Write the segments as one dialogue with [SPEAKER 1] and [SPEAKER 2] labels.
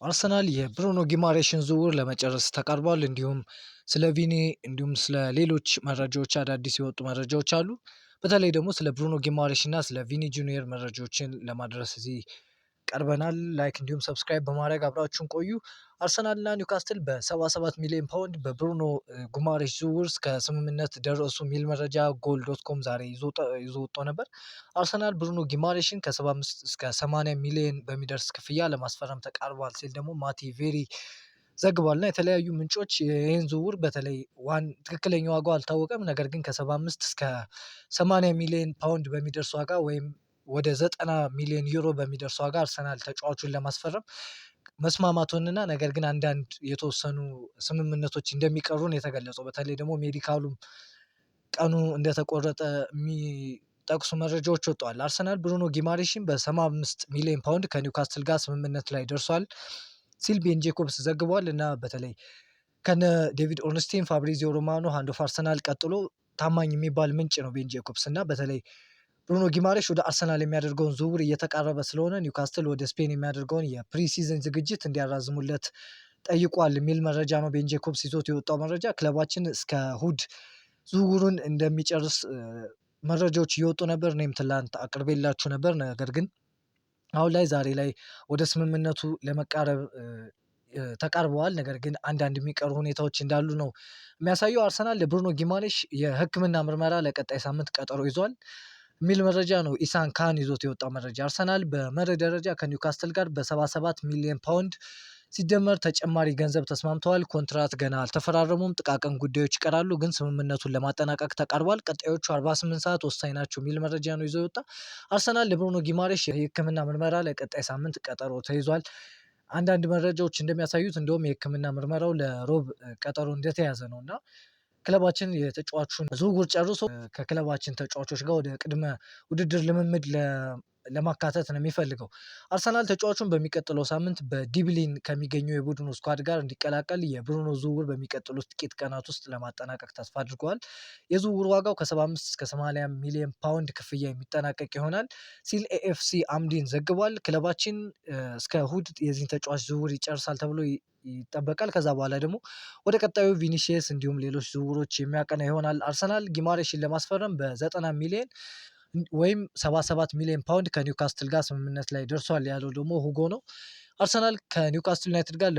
[SPEAKER 1] አርሰናል የብሩኖ ጊማሬሽን ዝውውር ለመጨረስ ተቃርቧል። ስለ ቪኒ እንዲሁም ስለ ሌሎች መረጃዎች አዳዲስ የወጡ መረጃዎች አሉ። በተለይ ደግሞ ስለ ብሩኖ ጊማሬሽ እና ስለ ቪኒ ጁኒየር መረጃዎችን ለማድረስ እዚህ ቀርበናል። ላይክ እንዲሁም ሰብስክራይብ በማድረግ አብራችሁን ቆዩ። አርሰናል እና ኒውካስትል በ77 ሚሊዮን ፓውንድ በብሩኖ ጉማሬሽ ዝውውር እስከ ስምምነት ደረሱ የሚል መረጃ ጎል ዶት ኮም ዛሬ ይዞ ወጥቶ ነበር። አርሰናል ብሩኖ ጊማሬሽን ከ75 እስከ 80 ሚሊዮን በሚደርስ ክፍያ ለማስፈረም ተቃርቧል ሲል ደግሞ ማቲ ቬሪ ዘግቧል። እና የተለያዩ ምንጮች ይህን ዝውውር በተለይ ትክክለኛ ዋጋው አልታወቀም፣ ነገር ግን ከ75 እስከ 80 ሚሊዮን ፓውንድ በሚደርስ ዋጋ ወይም ወደ 90 ሚሊዮን ዩሮ በሚደርስ ዋጋ አርሰናል ተጫዋቹን ለማስፈረም መስማማቱንና ነገር ግን አንዳንድ የተወሰኑ ስምምነቶች እንደሚቀሩን የተገለጸው በተለይ ደግሞ ሜዲካሉም ቀኑ እንደተቆረጠ የሚጠቅሱ መረጃዎች ወጥተዋል። አርሰናል ብሩኖ ጊማሬሽን በ75 ሚሊዮን ፓውንድ ከኒውካስትል ጋር ስምምነት ላይ ደርሷል ሲል ቤን ጄኮብስ ዘግቧል። እና በተለይ ከነ ዴቪድ ኦርንስቲን፣ ፋብሪዚዮ ሮማኖ፣ ሃንድ ኦፍ አርሰናል ቀጥሎ ታማኝ የሚባል ምንጭ ነው ቤን ጄኮብስ። እና በተለይ ብሩኖ ጊማሬሽ ወደ አርሰናል የሚያደርገውን ዝውውር እየተቃረበ ስለሆነ ኒውካስትል ወደ ስፔን የሚያደርገውን የፕሪሲዝን ዝግጅት እንዲያራዝሙለት ጠይቋል የሚል መረጃ ነው ቤን ጄኮብስ ይዞት የወጣው መረጃ። ክለባችን እስከ እሁድ ዝውውሩን እንደሚጨርስ መረጃዎች እየወጡ ነበር። እኔም ትላንት አቅርቤላችሁ ነበር። ነገር ግን አሁን ላይ ዛሬ ላይ ወደ ስምምነቱ ለመቃረብ ተቃርበዋል። ነገር ግን አንዳንድ የሚቀሩ ሁኔታዎች እንዳሉ ነው የሚያሳየው። አርሰናል ለብሩኖ ጊማሬሽ የሕክምና ምርመራ ለቀጣይ ሳምንት ቀጠሮ ይዟል የሚል መረጃ ነው ኢሳን ካን ይዞት የወጣው መረጃ። አርሰናል በመርህ ደረጃ ከኒውካስትል ጋር በ77 ሚሊዮን ፓውንድ ሲደመር ተጨማሪ ገንዘብ ተስማምተዋል። ኮንትራት ገና አልተፈራረሙም፣ ጥቃቅን ጉዳዮች ይቀራሉ፣ ግን ስምምነቱን ለማጠናቀቅ ተቃርቧል። ቀጣዮቹ 48 ሰዓት ወሳኝ ናቸው የሚል መረጃ ነው ይዞ የወጣ። አርሰናል ለብሩኖ ጊማሬሽ የህክምና ምርመራ ለቀጣይ ሳምንት ቀጠሮ ተይዟል። አንዳንድ መረጃዎች እንደሚያሳዩት እንደውም የህክምና ምርመራው ለሮብ ቀጠሮ እንደተያዘ ነው። እና ክለባችን የተጫዋቹን ዝውውር ጨርሶ ከክለባችን ተጫዋቾች ጋር ወደ ቅድመ ውድድር ልምምድ ለማካተት ነው የሚፈልገው። አርሰናል ተጫዋቹን በሚቀጥለው ሳምንት በዲብሊን ከሚገኘው የቡድኑ ስኳድ ጋር እንዲቀላቀል የብሩኖ ዝውውር በሚቀጥሉት ጥቂት ቀናት ውስጥ ለማጠናቀቅ ተስፋ አድርገዋል። የዝውውር ዋጋው ከ75 እስከ 80 ሚሊዮን ፓውንድ ክፍያ የሚጠናቀቅ ይሆናል ሲል ኤኤፍሲ አምዲን ዘግቧል። ክለባችን እስከ እሁድ የዚህን ተጫዋች ዝውውር ይጨርሳል ተብሎ ይጠበቃል። ከዛ በኋላ ደግሞ ወደ ቀጣዩ ቪኒሺየስ እንዲሁም ሌሎች ዝውውሮች የሚያቀና ይሆናል። አርሰናል ጊማሬሽን ለማስፈረም በ90 ሚሊዮን ወይም 77 ሚሊዮን ፓውንድ ከኒውካስትል ጋር ስምምነት ላይ ደርሷል ያለው ደግሞ ሁጎ ነው። አርሰናል ከኒውካስትል ዩናይትድ ጋር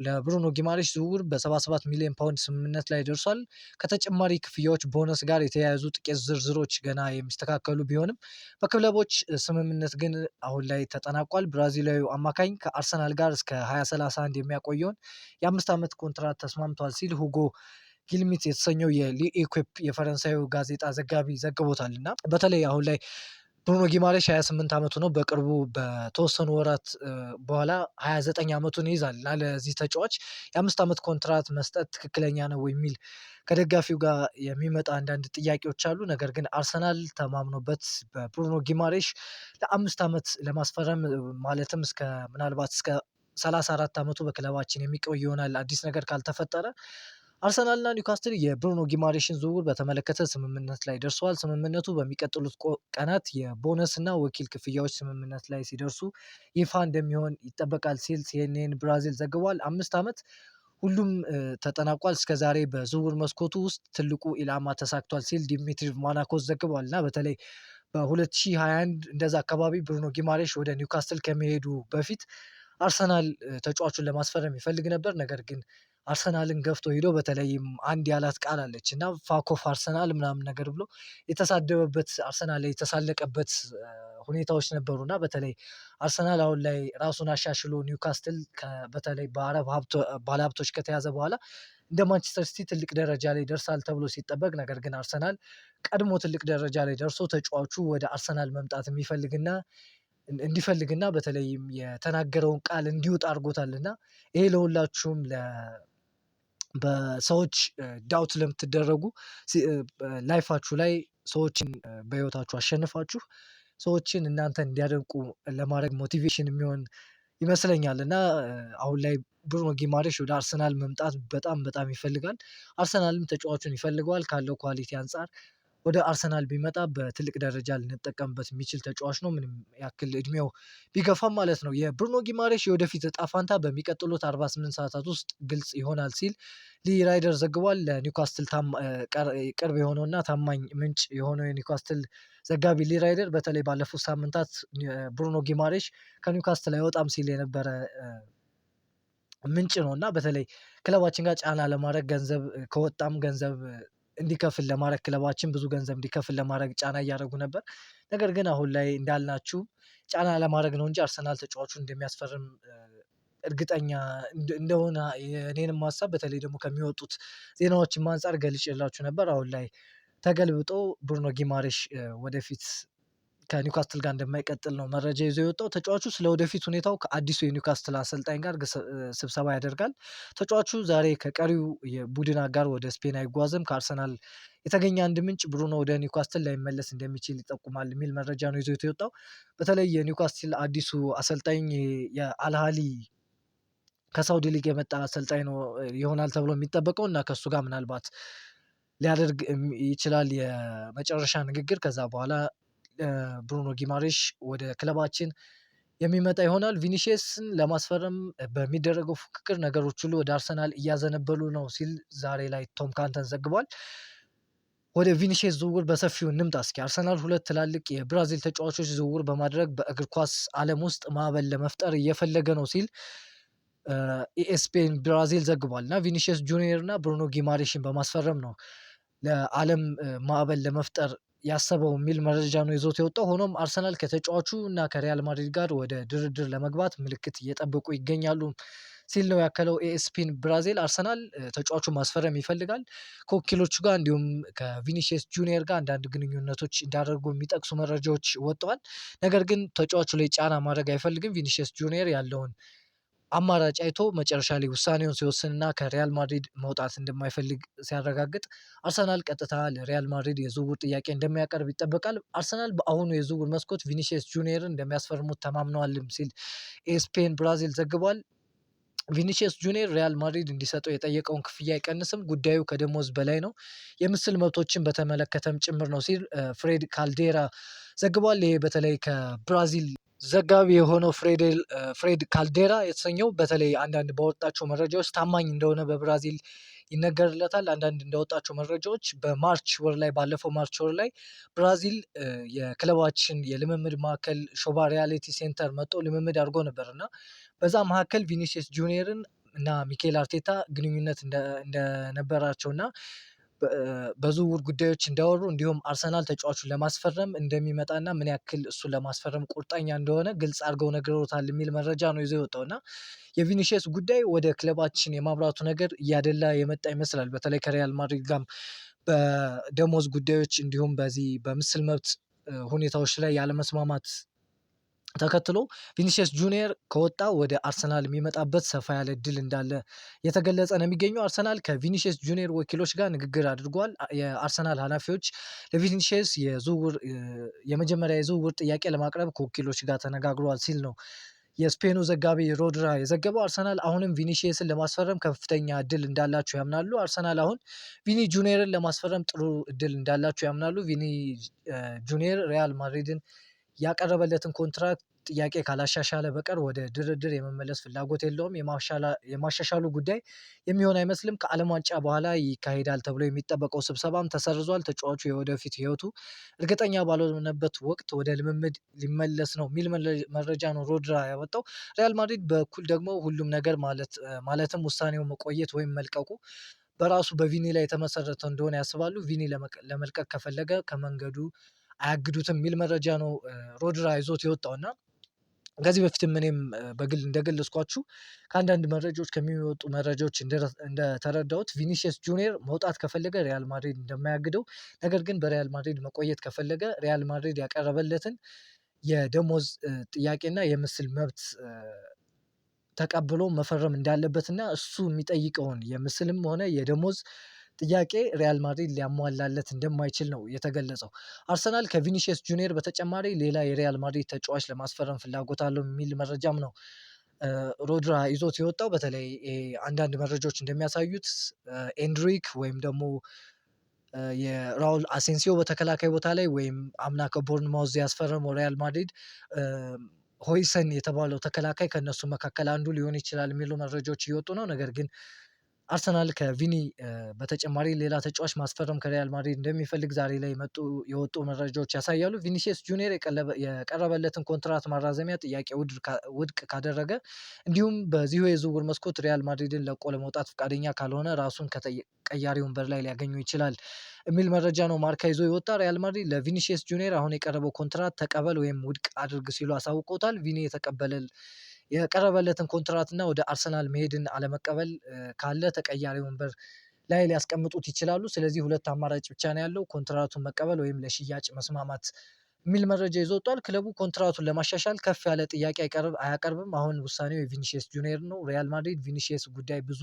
[SPEAKER 1] ለብሩኖ ጊማሬሽ ዝውውር በ77 ሚሊዮን ፓውንድ ስምምነት ላይ ደርሷል። ከተጨማሪ ክፍያዎች ቦነስ ጋር የተያያዙ ጥቂት ዝርዝሮች ገና የሚስተካከሉ ቢሆንም በክለቦች ስምምነት ግን አሁን ላይ ተጠናቋል። ብራዚላዊ አማካኝ ከአርሰናል ጋር እስከ 2031 የሚያቆየውን የ5 ዓመት ኮንትራት ተስማምቷል ሲል ሁጎ ጊልሚት የተሰኘው የሊኢኩፕ የፈረንሳዩ ጋዜጣ ዘጋቢ ዘግቦታል። እና በተለይ አሁን ላይ ብሩኖ ጊማሬሽ 28 ዓመቱ ነው። በቅርቡ በተወሰኑ ወራት በኋላ 29 ዓመቱን ይይዛል እና ለዚህ ተጫዋች የ5 ዓመት ኮንትራት መስጠት ትክክለኛ ነው የሚል ከደጋፊው ጋር የሚመጣ አንዳንድ ጥያቄዎች አሉ። ነገር ግን አርሰናል ተማምኖበት በብሩኖ ጊማሬሽ ለ5 ዓመት ለማስፈረም ማለትም ምናልባት እስከ 34 ዓመቱ በክለባችን የሚቆይ ይሆናል አዲስ ነገር ካልተፈጠረ። አርሰናልና ኒውካስትል የብሩኖ ጊማሬሽን ዝውውር በተመለከተ ስምምነት ላይ ደርሰዋል። ስምምነቱ በሚቀጥሉት ቀናት የቦነስ እና ወኪል ክፍያዎች ስምምነት ላይ ሲደርሱ ይፋ እንደሚሆን ይጠበቃል ሲል ሲኤንኤን ብራዚል ዘግቧል። 5 ዓመት ሁሉም ተጠናቋል። እስከዛሬ በዝውውር መስኮቱ ውስጥ ትልቁ ኢላማ ተሳክቷል ሲል ዲሚትሪ ቫናኮስ ዘግቧል። እና በተለይ በ2021 እንደዛ አካባቢ ብሩኖ ጊማሬሽ ወደ ኒውካስትል ከመሄዱ በፊት አርሰናል ተጫዋቹን ለማስፈረም ይፈልግ ነበር። ነገር ግን አርሰናልን ገፍቶ ሄዶ በተለይም አንድ ያላት ቃል አለች እና ፋኮፍ አርሰናል ምናምን ነገር ብሎ የተሳደበበት አርሰናል ላይ የተሳለቀበት ሁኔታዎች ነበሩ። እና በተለይ አርሰናል አሁን ላይ ራሱን አሻሽሎ ኒውካስትል በተለይ በአረብ ባለሀብቶች ከተያዘ በኋላ እንደ ማንቸስተር ሲቲ ትልቅ ደረጃ ላይ ደርሳል ተብሎ ሲጠበቅ፣ ነገር ግን አርሰናል ቀድሞ ትልቅ ደረጃ ላይ ደርሶ ተጫዋቹ ወደ አርሰናል መምጣት እንዲፈልግና በተለይም የተናገረውን ቃል እንዲወጣ አድርጎታልና ይሄ ለሁላችሁም በሰዎች ዳውት ለምትደረጉ ላይፋችሁ ላይ ሰዎችን በህይወታችሁ አሸንፋችሁ ሰዎችን እናንተን እንዲያደንቁ ለማድረግ ሞቲቬሽን የሚሆን ይመስለኛል። እና አሁን ላይ ብሩኖ ጊማሬሽ ወደ አርሰናል መምጣት በጣም በጣም ይፈልጋል። አርሰናልም ተጫዋቹን ይፈልገዋል ካለው ኳሊቲ አንፃር ወደ አርሰናል ቢመጣ በትልቅ ደረጃ ልንጠቀምበት የሚችል ተጫዋች ነው። ምንም ያክል እድሜው ቢገፋም ማለት ነው። የብሩኖ ጊማሬሽ የወደፊት እጣ ፋንታ በሚቀጥሉት 48 ሰዓታት ውስጥ ግልጽ ይሆናል ሲል ሊ ራይደር ዘግቧል። ለኒውካስትል ቅርብ የሆነውና ታማኝ ምንጭ የሆነው የኒውካስትል ዘጋቢ ሊ ራይደር በተለይ ባለፉት ሳምንታት ብሩኖ ጊማሬሽ ከኒውካስትል አይወጣም ሲል የነበረ ምንጭ ነው እና በተለይ ክለባችን ጋር ጫና ለማድረግ ከወጣም ገንዘብ እንዲከፍል ለማድረግ ክለባችን ብዙ ገንዘብ እንዲከፍል ለማድረግ ጫና እያደረጉ ነበር። ነገር ግን አሁን ላይ እንዳልናችሁ ጫና ለማድረግ ነው እንጂ አርሰናል ተጫዋቹን እንደሚያስፈርም እርግጠኛ እንደሆነ የኔንም ሀሳብ በተለይ ደግሞ ከሚወጡት ዜናዎችም አንፃር ገልጬላችሁ ነበር። አሁን ላይ ተገልብጦ ብሩኖ ጊማሬሽ ወደፊት ከኒውካስትል ጋር እንደማይቀጥል ነው መረጃ ይዞ የወጣው። ተጫዋቹ ስለ ወደፊት ሁኔታው ከአዲሱ የኒውካስትል አሰልጣኝ ጋር ስብሰባ ያደርጋል። ተጫዋቹ ዛሬ ከቀሪው የቡድን አጋር ወደ ስፔን አይጓዝም። ከአርሰናል የተገኘ አንድ ምንጭ ብሩኖ ወደ ኒውካስትል ላይመለስ እንደሚችል ይጠቁማል የሚል መረጃ ነው ይዞ የወጣው። በተለይ የኒውካስትል አዲሱ አሰልጣኝ የአልሃሊ ከሳውዲ ሊግ የመጣ አሰልጣኝ ነው ይሆናል ተብሎ የሚጠበቀው እና ከእሱ ጋር ምናልባት ሊያደርግ ይችላል የመጨረሻ ንግግር። ከዛ በኋላ ብሩኖ ጊማሬሽ ወደ ክለባችን የሚመጣ ይሆናል። ቪኒሺየስን ለማስፈረም በሚደረገው ፉክክር ነገሮች ሁሉ ወደ አርሰናል እያዘነበሉ ነው ሲል ዛሬ ላይ ቶም ካንተን ዘግቧል። ወደ ቪኒሺየስ ዝውውር በሰፊው እንምጣ እስኪ። አርሰናል ሁለት ትላልቅ የብራዚል ተጫዋቾች ዝውውር በማድረግ በእግር ኳስ ዓለም ውስጥ ማዕበል ለመፍጠር እየፈለገ ነው ሲል ኢኤስፔን ብራዚል ዘግቧል እና ቪኒሺየስ ጁኒየር እና ብሩኖ ጊማሬሽን በማስፈረም ነው ለዓለም ማዕበል ለመፍጠር ያሰበው የሚል መረጃ ነው ይዞት የወጣው። ሆኖም አርሰናል ከተጫዋቹ እና ከሪያል ማድሪድ ጋር ወደ ድርድር ለመግባት ምልክት እየጠበቁ ይገኛሉ ሲል ነው ያከለው ኤኤስፒን ብራዚል። አርሰናል ተጫዋቹ ማስፈረም ይፈልጋል ከወኪሎቹ ጋር እንዲሁም ከቪኒሺየስ ጁኒየር ጋር አንዳንድ ግንኙነቶች እንዳደርጉ የሚጠቅሱ መረጃዎች ወጥተዋል። ነገር ግን ተጫዋቹ ላይ ጫና ማድረግ አይፈልግም። ቪኒሺየስ ጁኒየር ያለውን አማራጭ አይቶ መጨረሻ ላይ ውሳኔውን ሲወስንና ከሪያል ማድሪድ መውጣት እንደማይፈልግ ሲያረጋግጥ አርሰናል ቀጥታ ለሪያል ማድሪድ የዝውውር ጥያቄ እንደሚያቀርብ ይጠበቃል። አርሰናል በአሁኑ የዝውውር መስኮት ቪኒሺየስ ጁኒየርን እንደሚያስፈርሙት ተማምነዋልም ሲል ኤስፔን ብራዚል ዘግቧል። ቪኒሺየስ ጁኒየር ሪያል ማድሪድ እንዲሰጠው የጠየቀውን ክፍያ አይቀንስም፣ ጉዳዩ ከደሞዝ በላይ ነው፣ የምስል መብቶችን በተመለከተም ጭምር ነው ሲል ፍሬድ ካልዴራ ዘግቧል። ይሄ በተለይ ከብራዚል ዘጋቢ የሆነው ፍሬድ ካልዴራ የተሰኘው በተለይ አንዳንድ ባወጣቸው መረጃዎች ታማኝ እንደሆነ በብራዚል ይነገርለታል። አንዳንድ እንዳወጣቸው መረጃዎች ባለፈው ማርች ወር ላይ ብራዚል የክለባችን የልምምድ ማዕከል ሾባ ሪያሊቲ ሴንተር መጥቶ ልምምድ አድርጎ ነበር እና በዛ መካከል ቪኒሺየስ ጁኒየርን እና ሚኬል አርቴታ ግንኙነት እንደነበራቸው እና በዝውውር ጉዳዮች እንዳወሩ እንዲሁም አርሰናል ተጫዋቹን ለማስፈረም እንደሚመጣና ምን ያክል እሱን ለማስፈረም ቁርጠኛ እንደሆነ ግልጽ አድርገው ነግረውታል የሚል መረጃ ነው ይዞ የወጣው እና የቪኒሺየስ ጉዳይ ወደ ክለባችን የማምራቱ ነገር እያደላ የመጣ ይመስላል። በተለይ ከሪያል ማድሪድ ጋርም በደሞዝ ጉዳዮች እንዲሁም በዚህ በምስል መብት ሁኔታዎች ላይ ያለመስማማት ተከትሎ ቪኒሺየስ ጁኒየር ከወጣ ወደ አርሰናል የሚመጣበት ሰፋ ያለ እድል እንዳለ የተገለጸ ነው የሚገኘው። አርሰናል ከቪኒሺየስ ጁኒየር ወኪሎች ጋር ንግግር አድርጓል። የአርሰናል ኃላፊዎች ለቪኒሺየስ የመጀመሪያ የዝውውር ጥያቄ ለማቅረብ ከወኪሎች ጋር ተነጋግሯል ሲል ነው የስፔኑ ዘጋቢ ሮድራ የዘገበው። አርሰናል አሁንም ቪኒሺየስን ለማስፈረም ከፍተኛ እድል እንዳላቸው ያምናሉ። አርሰናል አሁን ቪኒ ጁኒየርን ለማስፈረም ጥሩ እድል እንዳላቸው ያምናሉ። ቪኒ ጁኒየር ሪያል ማድሪድን ያቀረበለትን ኮንትራክት ጥያቄ ካላሻሻለ በቀር ወደ ድርድር የመመለስ ፍላጎት የለውም። የማሻሻሉ ጉዳይ የሚሆን አይመስልም። ከዓለም ዋንጫ በኋላ ይካሄዳል ተብሎ የሚጠበቀው ስብሰባም ተሰርዟል። ተጫዋቹ የወደፊት ሕይወቱ እርግጠኛ ባልሆነበት ወቅት ወደ ልምምድ ሊመለስ ነው የሚል መረጃ ነው ሮድራ ያወጣው። ሪያል ማድሪድ በኩል ደግሞ ሁሉም ነገር ማለትም ውሳኔው መቆየት ወይም መልቀቁ በራሱ በቪኒ ላይ የተመሰረተ እንደሆነ ያስባሉ። ቪኒ ለመልቀቅ ከፈለገ ከመንገዱ አያግዱትም የሚል መረጃ ነው ሮድራ ይዞት የወጣው እና ከዚህ በፊትም እኔም በግል እንደገለጽኳችሁ ከአንዳንድ መረጃዎች ከሚወጡ መረጃዎች እንደተረዳሁት ቪኒሺየስ ጁኒየር መውጣት ከፈለገ ሪያል ማድሪድ እንደማያግደው፣ ነገር ግን በሪያል ማድሪድ መቆየት ከፈለገ ሪያል ማድሪድ ያቀረበለትን የደሞዝ ጥያቄና የምስል መብት ተቀብሎ መፈረም እንዳለበትና እሱ የሚጠይቀውን የምስልም ሆነ የደሞዝ ጥያቄ ሪያል ማድሪድ ሊያሟላለት እንደማይችል ነው የተገለጸው። አርሰናል ከቪኒሺየስ ጁኒየር በተጨማሪ ሌላ የሪያል ማድሪድ ተጫዋች ለማስፈረም ፍላጎት አለው የሚል መረጃም ነው ሮድራ ይዞት የወጣው። በተለይ አንዳንድ መረጃዎች እንደሚያሳዩት ኤንድሪክ ወይም ደግሞ የራውል አሴንሲዮ በተከላካይ ቦታ ላይ ወይም አምና ከቦርንማውዝ ያስፈረመው ሪያል ማድሪድ ሆይሰን የተባለው ተከላካይ ከእነሱ መካከል አንዱ ሊሆን ይችላል የሚሉ መረጃዎች እየወጡ ነው። ነገር ግን አርሰናል ከቪኒ በተጨማሪ ሌላ ተጫዋች ማስፈረም ከሪያል ማድሪድ እንደሚፈልግ ዛሬ ላይ የወጡ መረጃዎች ያሳያሉ። ቪኒሲየስ ጁኒየር የቀረበለትን ኮንትራት ማራዘሚያ ጥያቄ ውድቅ ካደረገ እንዲሁም በዚሁ የዝውውር መስኮት ሪያል ማድሪድን ለቆ ለመውጣት ፈቃደኛ ካልሆነ ራሱን ቀያሪ ወንበር ላይ ሊያገኙ ይችላል የሚል መረጃ ነው ማርካ ይዞ የወጣ። ሪያል ማድሪድ ለቪኒሲየስ ጁኒየር አሁን የቀረበው ኮንትራት ተቀበል ወይም ውድቅ አድርግ ሲሉ አሳውቀውታል። ቪኒ የቀረበለትን ኮንትራት እና ወደ አርሰናል መሄድን አለመቀበል ካለ ተቀያሪ ወንበር ላይ ሊያስቀምጡት ይችላሉ። ስለዚህ ሁለት አማራጭ ብቻ ነው ያለው፣ ኮንትራቱን መቀበል ወይም ለሽያጭ መስማማት የሚል መረጃ ይዞ ወጥቷል። ክለቡ ኮንትራቱን ለማሻሻል ከፍ ያለ ጥያቄ አያቀርብም። አሁን ውሳኔው የቪኒሲየስ ጁኒየር ነው። ሪያል ማድሪድ ቪኒሲየስ ጉዳይ ብዙ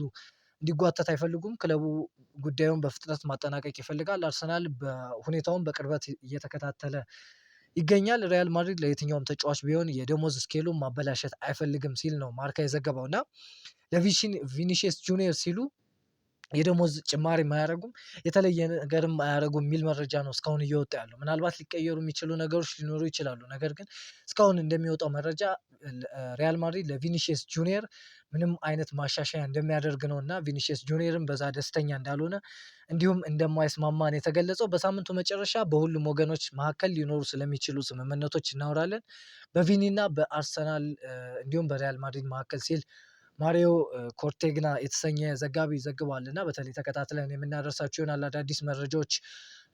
[SPEAKER 1] እንዲጓተት አይፈልጉም። ክለቡ ጉዳዩን በፍጥነት ማጠናቀቅ ይፈልጋል። አርሰናል ሁኔታውን በቅርበት እየተከታተለ ይገኛል። ሪያል ማድሪድ ለየትኛውም ተጫዋች ቢሆን የደሞዝ ስኬሉን ማበላሸት አይፈልግም ሲል ነው ማርካ የዘገበው እና ለቪኒሲየስ ጁኒየር ሲሉ የደሞዝ ጭማሪ አያደርጉም፣ የተለየ ነገርም አያደርጉም የሚል መረጃ ነው እስካሁን እየወጣ ያለው። ምናልባት ሊቀየሩ የሚችሉ ነገሮች ሊኖሩ ይችላሉ። ነገር ግን እስካሁን እንደሚወጣው መረጃ ሪያል ማድሪድ ለቪኒሲየስ ጁኒየር ምንም አይነት ማሻሻያ እንደሚያደርግ ነው እና ቪኒሲየስ ጁኒየርም በዛ ደስተኛ እንዳልሆነ እንዲሁም እንደማይስማማ ነው የተገለጸው። በሳምንቱ መጨረሻ በሁሉም ወገኖች መካከል ሊኖሩ ስለሚችሉ ስምምነቶች እናወራለን በቪኒ እና በአርሰናል እንዲሁም በሪያል ማድሪድ መካከል ሲል ማሪዮ ኮርቴግና የተሰኘ ዘጋቢ ዘግቧል እና በተለይ ተከታትለን የምናደርሳቸው ይሆናል። አዳዲስ መረጃዎች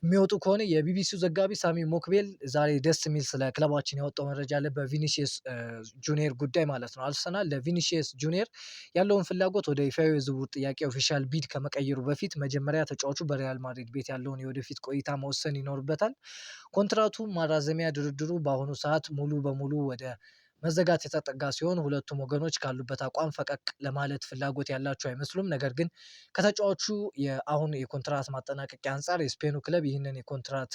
[SPEAKER 1] የሚወጡ ከሆነ የቢቢሲው ዘጋቢ ሳሚ ሞክቤል ዛሬ ደስ የሚል ስለ ክለባችን ያወጣው መረጃ አለ፣ በቪኒሲየስ ጁኒየር ጉዳይ ማለት ነው። አርሰናል ለቪኒሲየስ ጁኒየር ያለውን ፍላጎት ወደ ይፋዊ የዝውውር ጥያቄ ኦፊሻል ቢድ ከመቀየሩ በፊት መጀመሪያ ተጫዋቹ በሪያል ማድሪድ ቤት ያለውን የወደፊት ቆይታ መወሰን ይኖርበታል። ኮንትራቱ ማራዘሚያ ድርድሩ በአሁኑ ሰዓት ሙሉ በሙሉ ወደ መዘጋት የተጠጋ ሲሆን ሁለቱም ወገኖች ካሉበት አቋም ፈቀቅ ለማለት ፍላጎት ያላቸው አይመስሉም። ነገር ግን ከተጫዋቹ የአሁን የኮንትራት ማጠናቀቂያ አንጻር የስፔኑ ክለብ ይህንን የኮንትራት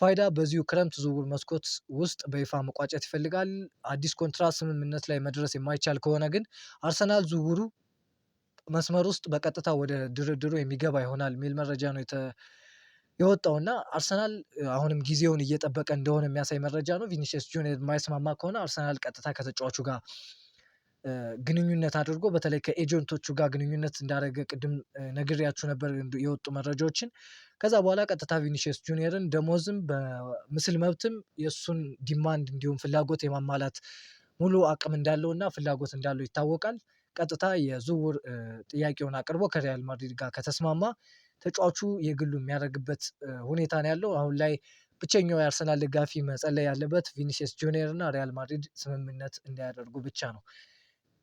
[SPEAKER 1] ፋይዳ በዚሁ ክረምት ዝውውር መስኮት ውስጥ በይፋ መቋጨት ይፈልጋል። አዲስ ኮንትራት ስምምነት ላይ መድረስ የማይቻል ከሆነ ግን አርሰናል ዝውውሩ መስመር ውስጥ በቀጥታ ወደ ድርድሩ የሚገባ ይሆናል የሚል መረጃ ነው የወጣውና አርሰናል አሁንም ጊዜውን እየጠበቀ እንደሆነ የሚያሳይ መረጃ ነው። ቪኒሲየስ ጁኒየር የማይስማማ ከሆነ አርሰናል ቀጥታ ከተጫዋቹ ጋር ግንኙነት አድርጎ በተለይ ከኤጀንቶቹ ጋር ግንኙነት እንዳደረገ ቅድም ነግሬያችሁ ነበር የወጡ መረጃዎችን። ከዛ በኋላ ቀጥታ ቪኒሲየስ ጁኒየርን ደሞዝም በምስል መብትም የእሱን ዲማንድ እንዲሁም ፍላጎት የማሟላት ሙሉ አቅም እንዳለው እና ፍላጎት እንዳለው ይታወቃል። ቀጥታ የዝውውር ጥያቄውን አቅርቦ ከሪያል ማድሪድ ጋር ከተስማማ ተጫዋቹ የግሉ የሚያደርግበት ሁኔታ ነው ያለው። አሁን ላይ ብቸኛው የአርሰናል ደጋፊ መጸለይ ያለበት ቪኒሲየስ ጁኒየር እና ሪያል ማድሪድ ስምምነት እንዳያደርጉ ብቻ ነው።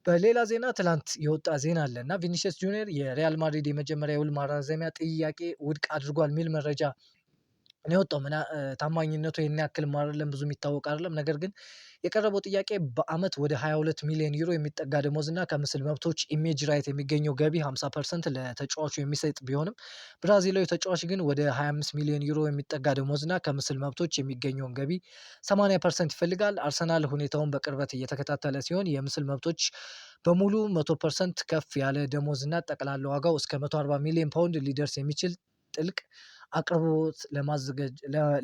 [SPEAKER 1] በሌላ ዜና ትላንት የወጣ ዜና አለ እና ቪኒሲየስ ጁኒየር የሪያል ማድሪድ የመጀመሪያ የውል ማራዘሚያ ጥያቄ ውድቅ አድርጓል የሚል መረጃ ነው የወጣው። ታማኝነቱ ይህን ያክል አይደለም፣ ብዙ የሚታወቅ አይደለም። ነገር ግን የቀረበው ጥያቄ በአመት ወደ 22 ሚሊዮን ዩሮ የሚጠጋ ደሞዝ እና ከምስል መብቶች ኢሜጅ ራይት የሚገኘው ገቢ 50% ለተጫዋቹ የሚሰጥ ቢሆንም ብራዚላዊ ተጫዋች ግን ወደ 25 ሚሊዮን ዩሮ የሚጠጋ ደሞዝ እና ከምስል መብቶች የሚገኘውን ገቢ 80% ይፈልጋል። አርሰናል ሁኔታውን በቅርበት እየተከታተለ ሲሆን የምስል መብቶች በሙሉ 100% ከፍ ያለ ደሞዝ እና ጠቅላላ ዋጋው እስከ 140 ሚሊዮን ፓውንድ ሊደርስ የሚችል ጥልቅ አቅርቦት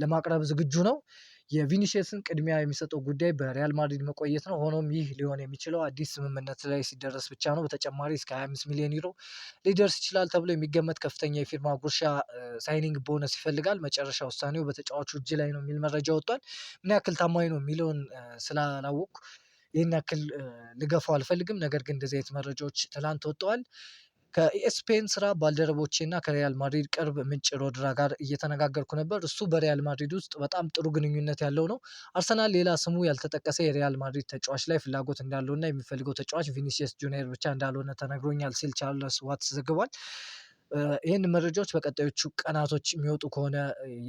[SPEAKER 1] ለማቅረብ ዝግጁ ነው። የቪኒሲየስን ቅድሚያ የሚሰጠው ጉዳይ በሪያል ማድሪድ መቆየት ነው። ሆኖም ይህ ሊሆን የሚችለው አዲስ ስምምነት ላይ ሲደረስ ብቻ ነው። በተጨማሪ እስከ 25 ሚሊዮን ዩሮ ሊደርስ ይችላል ተብሎ የሚገመት ከፍተኛ የፊርማ ጉርሻ ሳይኒንግ ቦነስ ይፈልጋል። መጨረሻ ውሳኔው በተጫዋቹ እጅ ላይ ነው የሚል መረጃ ወጥቷል። ምን ያክል ታማኝ ነው የሚለውን ስላላወቅኩ ይህን ያክል ልገፋው አልፈልግም። ነገር ግን እንደዚህ አይነት መረጃዎች ትላንት ወጥተዋል። ከኤስፔን ስራ ባልደረቦቼ እና ከሪያል ማድሪድ ቅርብ ምንጭ ሮድራ ጋር እየተነጋገርኩ ነበር። እሱ በሪያል ማድሪድ ውስጥ በጣም ጥሩ ግንኙነት ያለው ነው። አርሰናል ሌላ ስሙ ያልተጠቀሰ የሪያል ማድሪድ ተጫዋች ላይ ፍላጎት እንዳለው እና የሚፈልገው ተጫዋች ቪኒሲየስ ጁኒየር ብቻ እንዳልሆነ ተነግሮኛል ሲል ቻርለስ ዋትስ ዘግቧል። ይህን መረጃዎች በቀጣዮቹ ቀናቶች የሚወጡ ከሆነ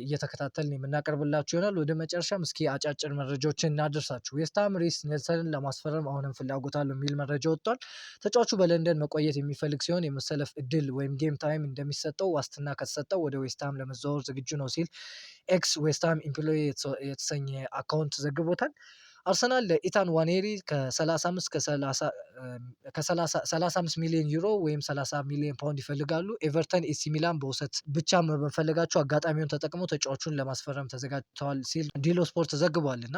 [SPEAKER 1] እየተከታተልን የምናቀርብላችሁ ይሆናል። ወደ መጨረሻም እስኪ አጫጭር መረጃዎችን እናደርሳችሁ። ዌስትሃም ሪስ ኔልሰንን ለማስፈረም አሁንም ፍላጎት አለው የሚል መረጃ ወጥቷል። ተጫዋቹ በለንደን መቆየት የሚፈልግ ሲሆን የመሰለፍ እድል ወይም ጌም ታይም እንደሚሰጠው ዋስትና ከተሰጠው ወደ ዌስትሃም ለመዘዋወር ዝግጁ ነው ሲል ኤክስ ዌስትሃም ኢምፕሎይ የተሰኘ አካውንት ዘግቦታል። አርሰናል ለኢታን ዋኔሪ ከ35 35 ሚሊዮን ዩሮ ወይም 30 ሚሊዮን ፓውንድ ይፈልጋሉ። ኤቨርተን፣ ኤሲ ሚላን በውሰት ብቻ በመፈለጋቸው አጋጣሚውን ተጠቅመው ተጫዋቹን ለማስፈረም ተዘጋጅተዋል ሲል ዲሎ ስፖርት ዘግቧል። እና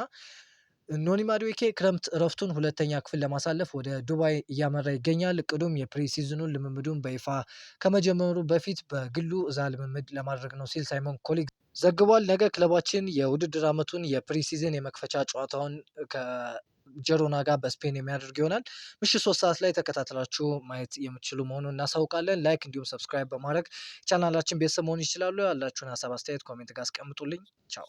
[SPEAKER 1] ኖኒ ማዱዌኬ ክረምት እረፍቱን ሁለተኛ ክፍል ለማሳለፍ ወደ ዱባይ እያመራ ይገኛል። እቅዱም የፕሪሲዝኑን ልምምዱን በይፋ ከመጀመሩ በፊት በግሉ እዛ ልምምድ ለማድረግ ነው ሲል ሳይመን ኮሊግ ዘግቧል። ነገ ክለባችን የውድድር ዓመቱን የፕሪሲዝን የመክፈቻ ጨዋታውን ከጀሮና ጋር በስፔን የሚያደርግ ይሆናል። ምሽት 3 ሰዓት ላይ ተከታትላችሁ ማየት የምትችሉ መሆኑን እናሳውቃለን። ላይክ እንዲሁም ሰብስክራይብ በማድረግ ቻናላችን ቤተሰብ መሆን ይችላሉ። ያላችሁን ሀሳብ አስተያየት ኮሜንት ጋር አስቀምጡልኝ። ቻው